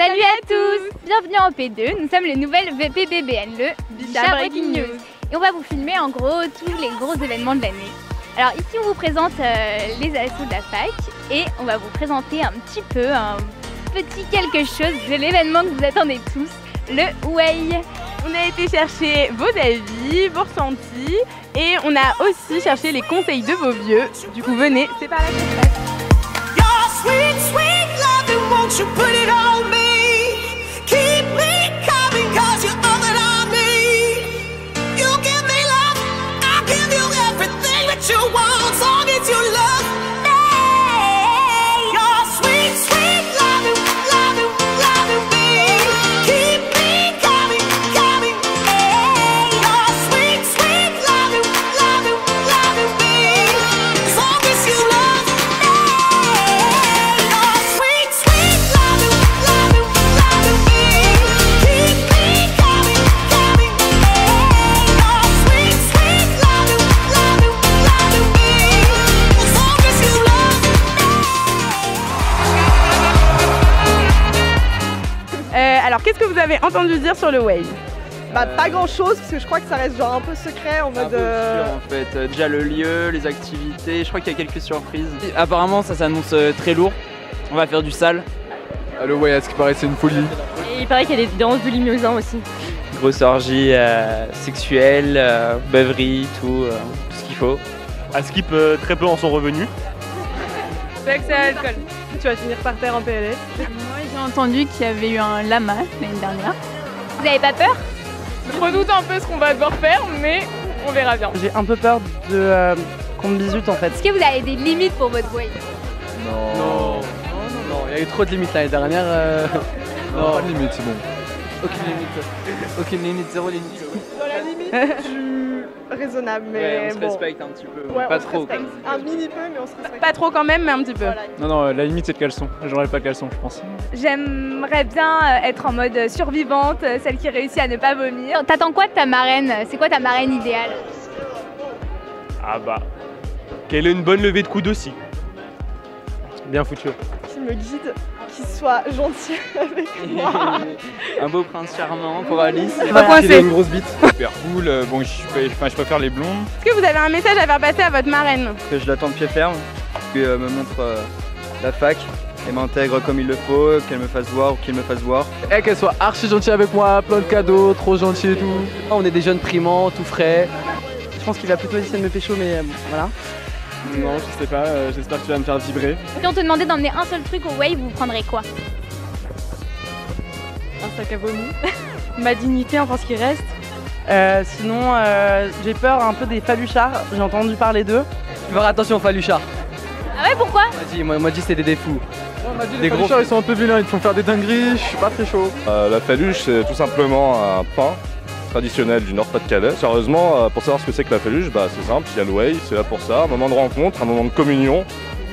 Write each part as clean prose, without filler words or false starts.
Salut à tous! Bienvenue en P2, nous sommes les nouvelles VPBBN, le Bichat Breaking News. Et on va vous filmer en gros tous les gros événements de l'année. Alors ici on vous présente les assos de la fac et on va vous présenter un petit quelque chose de l'événement que vous attendez tous, le Way. On a été chercher vos avis, vos ressentis et on a aussi cherché les conseils de vos vieux. Du coup venez, c'est par là que ça se passe. Alors qu'est-ce que vous avez entendu dire sur le Wave? Bah pas grand chose parce que je crois que ça reste genre un peu secret en mode... en fait, déjà le lieu, les activités, je crois qu'il y a quelques surprises. Apparemment ça s'annonce très lourd, on va faire du sale. Le Way, à ce qui paraît c'est une folie. Et il paraît qu'il y a des danses du Limousin aussi. Grosse orgie sexuelle, beuverie, tout ce qu'il faut. À skip très peu en sont revenus. Sexe et alcool. Tu vas finir par terre en PLS. Moi j'ai entendu qu'il y avait eu un lama l'année dernière. Vous avez pas peur? Je redoute un peu ce qu'on va devoir faire mais on verra bien. J'ai un peu peur de qu'on me bisute en fait. Est-ce que vous avez des limites pour votre Way? Non, Il y a eu trop de limites l'année dernière. non, pas de limite, c'est bon. Aucune limite, zéro limite. Dans la limite du raisonnable, mais Ouais, on se bon. respecte un petit peu, Ouais, pas on se trop. respecte. Un mini peu, mais on se respecte. Pas trop quand même mais un petit peu. Voilà. Non, la limite c'est le caleçon. J'enlève pas le caleçon, je pense. J'aimerais bien être en mode survivante, celle qui réussit à ne pas vomir. T'attends quoi de ta marraine? C'est quoi ta marraine idéale? Ah bah, qu'elle ait une bonne levée de coude aussi. Bien foutu. Qui me guide, qui soit gentil avec moi. Un beau prince charmant pour Alice. Pas coincé. Il a une grosse bite. Super cool, bon je préfère les blondes. Est-ce que vous avez un message à faire passer à votre marraine? Que je l'attends de pied ferme, qu'elle me montre la fac, qu'elle m'intègre comme il le faut, qu'elle me fasse voir ou qu'il me fasse voir. Et qu'elle soit archi gentille avec moi, plein de cadeaux, trop gentil et tout. On est des jeunes primants, tout frais. Je pense qu'il va plutôt essayer de me pécho, mais bon, voilà. Non, je sais pas, j'espère que tu vas me faire vibrer. Si on te demandait d'emmener un seul truc au Wave, vous prendrez quoi? Un sac à vomi. Ma dignité, enfin ce qui reste. Sinon, j'ai peur un peu des faluchards. J'ai entendu parler d'eux. Tu faire attention aux faluchards. Ah ouais, pourquoi? Moi dit c'était des fous. On m'a dit Des les gros- faluchards ils sont un peu vilains, ils te font faire des dingueries, je suis pas très chaud. La faluche, c'est tout simplement un pain traditionnel du Nord-Pas-de-Calais. Sérieusement, pour savoir ce que c'est que la faluche, c'est simple, il y a le Way, c'est là pour ça, un moment de rencontre, un moment de communion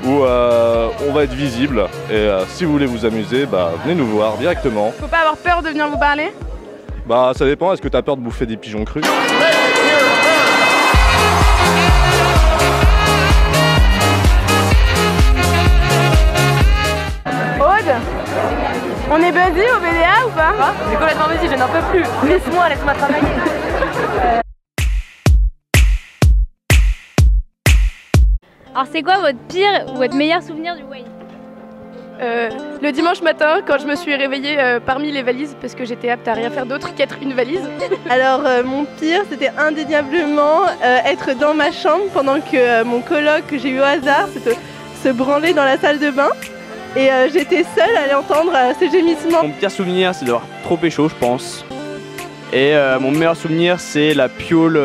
où on va être visible. Et si vous voulez vous amuser, venez nous voir directement. Faut pas avoir peur de venir vous parler? Ça dépend, est-ce que tu as peur de bouffer des pigeons crus? Aude, on est busy au BDA ou pas? J'ai complètement busy, je n'en peux plus. Laisse-moi travailler. Alors c'est quoi votre pire ou votre meilleur souvenir du Wave? Le dimanche matin, quand je me suis réveillée parmi les valises, parce que j'étais apte à rien faire d'autre qu'être une valise. Alors mon pire, c'était indéniablement être dans ma chambre pendant que mon coloc que j'ai eu au hasard se branlait dans la salle de bain. Et j'étais seule à l'entendre ces gémissements. Mon pire souvenir c'est d'avoir trop pécho, je pense. Et mon meilleur souvenir c'est la piole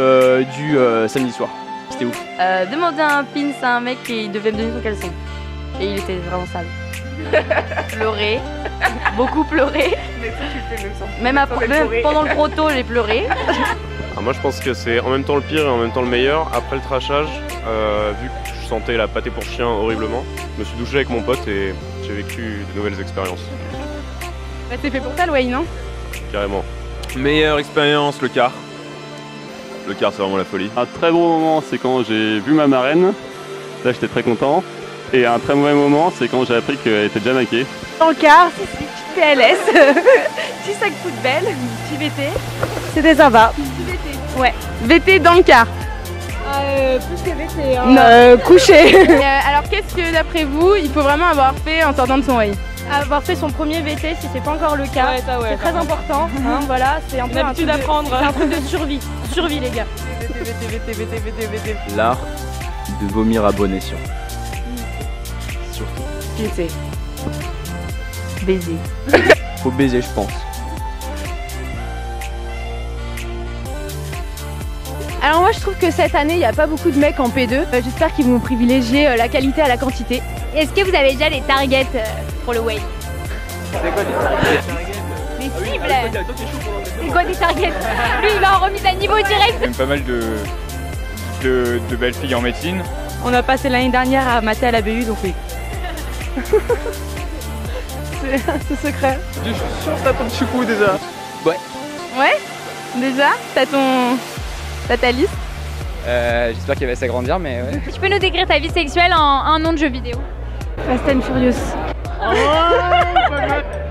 du samedi soir. C'était ouf. Demander un pins à un mec et il devait me donner son caleçon. Et il était vraiment sale. Pleurer, beaucoup pleurer. Même pendant le proto, j'ai pleuré. Moi je pense que c'est en même temps le pire et en même temps le meilleur. Après le trashage, vu que je sentais la pâtée pour chien horriblement, je me suis douché avec mon pote et j'ai vécu de nouvelles expériences. C'est fait pour ça le Way, non? Carrément. Meilleure expérience, le car. Le car, c'est vraiment la folie. Un très beau moment, c'est quand j'ai vu ma marraine. Là, j'étais très content. Et un très mauvais moment, c'est quand j'ai appris qu'elle était déjà maquée. Dans le car, c'est PLS, petit sac poubelle, petit VT. C'était sympa. VT. Ouais. VT dans le car. Plus que VT. Hein. Non, couché. Alors qu'est-ce que d'après vous, il faut vraiment avoir fait en sortant de son way? Avoir fait son premier VT si c'est pas encore le cas. C'est très important. Hein, voilà, c'est un peu un truc d'apprendre. C'est un truc de survie. Survie les gars. VT. L'art de vomir à bon escient. Surtout. VT. Baiser. Faut baiser, je pense. Alors moi je trouve que cette année il n'y a pas beaucoup de mecs en P2. J'espère qu'ils vont privilégier la qualité à la quantité. Est-ce que vous avez déjà les targets pour le way? C'est quoi des targets? Les cibles. C'est quoi des targets? Lui il va en remise à niveau direct. J'aime pas mal de belles filles en médecine. On a passé l'année dernière à mater à la BU donc oui. C'est secret. Je suis sûr que t'as ton choucou déjà. Ouais. Ouais. Déjà t'as ta liste? J'espère qu'elle va s'agrandir, mais ouais. Tu peux nous décrire ta vie sexuelle en un nom de jeu vidéo? Fast and Furious.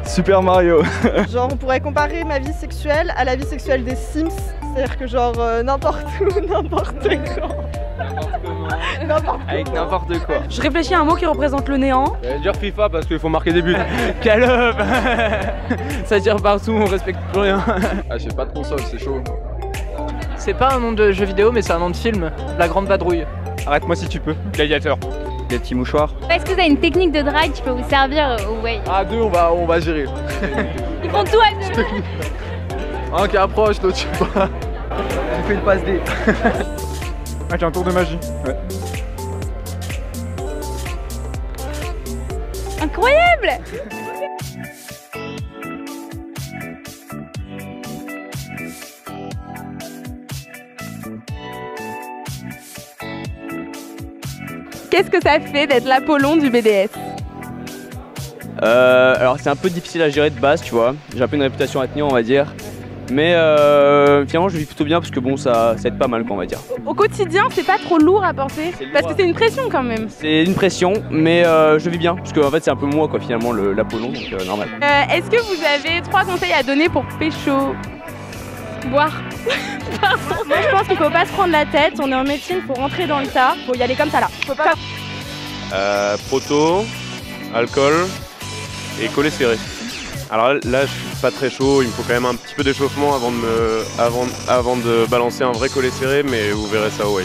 Super Mario. Genre on pourrait comparer ma vie sexuelle à la vie sexuelle des Sims. C'est-à-dire que genre n'importe où, n'importe quand. Avec n'importe quoi. Je réfléchis à un mot qui représente le néant. Je vais dire FIFA parce qu'il faut marquer des buts. Calope. Ça tire partout, on respecte plus rien. Ah, j'ai pas de console, c'est chaud. C'est pas un nom de jeu vidéo, mais c'est un nom de film. La Grande Vadrouille. Arrête-moi si tu peux. Gladiateur. Des petits mouchoirs. Est-ce que vous avez une technique de drague qui peut vous servir au way? À deux, on va gérer. Ils font tout à deux. Un qui approche, l'autre je sais pas. J'ai fait une passe D. Avec un tour de magie. Ouais. Incroyable. Qu'est-ce que ça fait d'être l'Apollon du BDS? Alors c'est un peu difficile à gérer de base, tu vois. J'ai un peu une réputation à tenir, on va dire. Mais finalement je vis plutôt bien parce que bon ça aide pas mal, quoi, on va dire. Au quotidien, c'est pas trop lourd à porter? Parce que c'est une pression quand même. C'est une pression, mais je vis bien parce que en fait c'est un peu moi, quoi, finalement l'Apollon, donc normal. Est-ce que vous avez 3 conseils à donner pour pécho? Boire. Moi je pense qu'il faut pas se prendre la tête, on est en médecine, faut rentrer dans le tas, faut y aller comme ça là. Faut pas... Proto, alcool et collet serré. Alors là je suis pas très chaud, il me faut quand même un petit peu d'échauffement avant de balancer un vrai collet serré, mais vous verrez ça, ouais,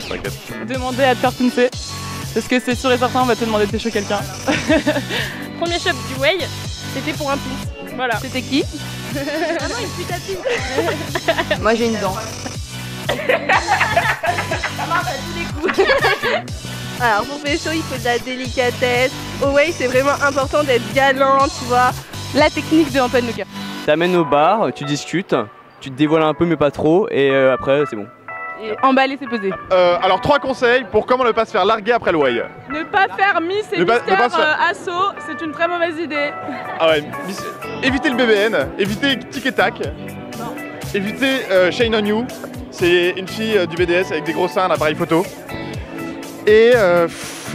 t'inquiète. Demandez à te faire pincer, parce que c'est sûr et certain on va te demander de pécho quelqu'un. Premier shop du way, c'était pour un pince. Voilà. C'était qui? Ah non, une pute à pince. Moi j'ai une dent. Ça marche à tous les coups. Alors pour pécho il faut de la délicatesse. Au way c'est vraiment important d'être galant, tu vois. La technique de Antoine Lecoeur. T'amènes au bar, tu discutes, tu te dévoiles un peu mais pas trop, et après c'est bon. Et emballer, c'est peser. Alors 3 conseils pour comment ne pas se faire larguer après le way. Ne pas faire Miss et Mister Assaut, c'est une très mauvaise idée. Ah ouais, évitez le BBN, évitez Tic et Tac, évitez Shine on You, c'est une fille du BDS avec des gros seins, un appareil photo. Et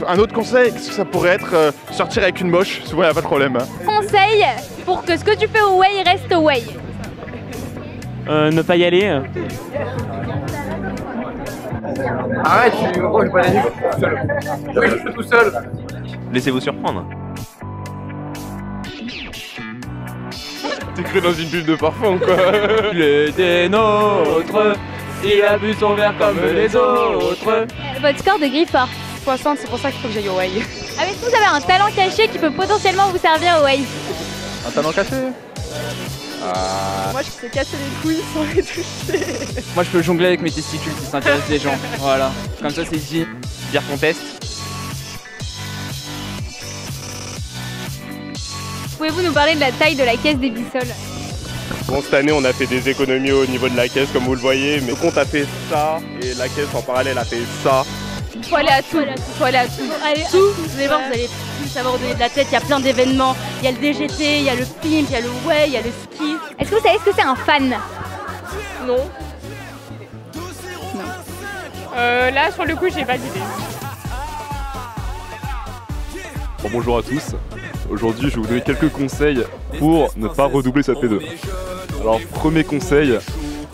un autre conseil, qu'est-ce que ça pourrait être sortir avec une moche, souvent il n'y a pas de problème. Conseil pour que ce que tu fais au way reste au way. Ne pas y aller. Arrête, je suis pas la nuit tout seul. Oui, je suis tout seul. Laissez-vous surprendre. T'es cru dans une bulle de parfum quoi. Il était nôtre, il a bu son verre comme les autres. Votre score de Griffard? 60, c'est pour ça qu'il faut que j'aille au way. Ah, est-ce que vous avez un talent caché qui peut potentiellement vous servir au way? Un talent caché? Moi je sais casser les couilles sans les toucher. Moi je peux jongler avec mes testicules si ça intéresse les gens. Voilà, comme ça c'est dit. Dire qu'on teste. Pouvez-vous nous parler de la taille de la caisse des Bissols? Bon, cette année on a fait des économies au niveau de la caisse comme vous le voyez, mais le compte a fait ça et la caisse en parallèle a fait ça. Faut aller à tout, faut aller à tout. Allez, tout, vous allez voir, vous allez tout savoir donner de la tête, il y a plein d'événements. Il y a le DGT, il y a le pimp, il y a le way, il y a le ski. Est-ce que vous savez ce que c'est un fan? Non. Là sur le coup j'ai pas d'idée. Bon, bonjour à tous. Aujourd'hui, je vais vous donner quelques conseils pour ne pas redoubler sa P2. Alors, premier conseil,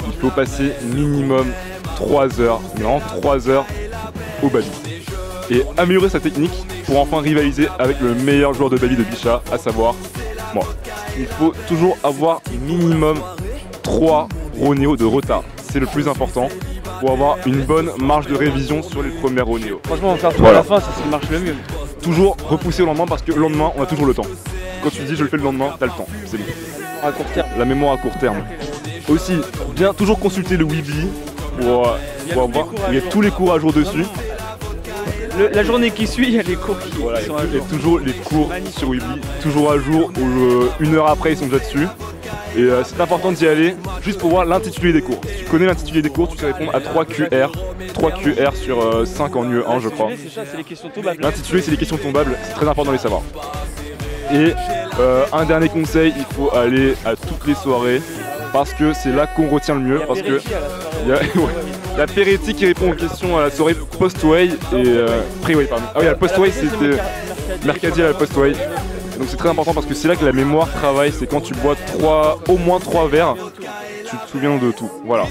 il faut passer minimum 3 heures, non 3 heures au Babi. Et améliorer sa technique pour enfin rivaliser avec le meilleur joueur de Babi de Bichat, à savoir moi. Il faut toujours avoir minimum 3 ronéos de retard. C'est le plus important pour avoir une bonne marge de révision sur les premiers ronéos. Franchement, faire tout à la fin, c'est ce qui marche le mieux. Toujours repousser au lendemain parce que le lendemain, on a toujours le temps. Quand tu dis je le fais le lendemain, t'as le temps, c'est bon. À court terme. La mémoire à court terme. Aussi, bien toujours consulter le Weebly pour voir il y a tous les cours à jour dessus. La journée qui suit, il y a les cours qui sont à jour. Il y a toujours les cours sur Weebly, toujours à jour, une heure après ils sont déjà dessus. Et c'est important d'y aller juste pour voir l'intitulé des cours. Si tu connais l'intitulé des cours, tu sais répondre à 3 QR. 3 QR sur 5 en UE1 je crois. L'intitulé c'est les questions tombables, c'est très important de les savoir. Et un dernier conseil, il faut aller à toutes les soirées parce que c'est là qu'on retient le mieux. Parce que il y a Peretti qui répond aux questions à la soirée post-way et pre-way pardon. Ah oui, à la post-way c'était Mercadier à la post-way. Donc c'est très important parce que c'est là que la mémoire travaille, c'est quand tu bois au moins 3 verres, tu te souviens de tout. Voilà.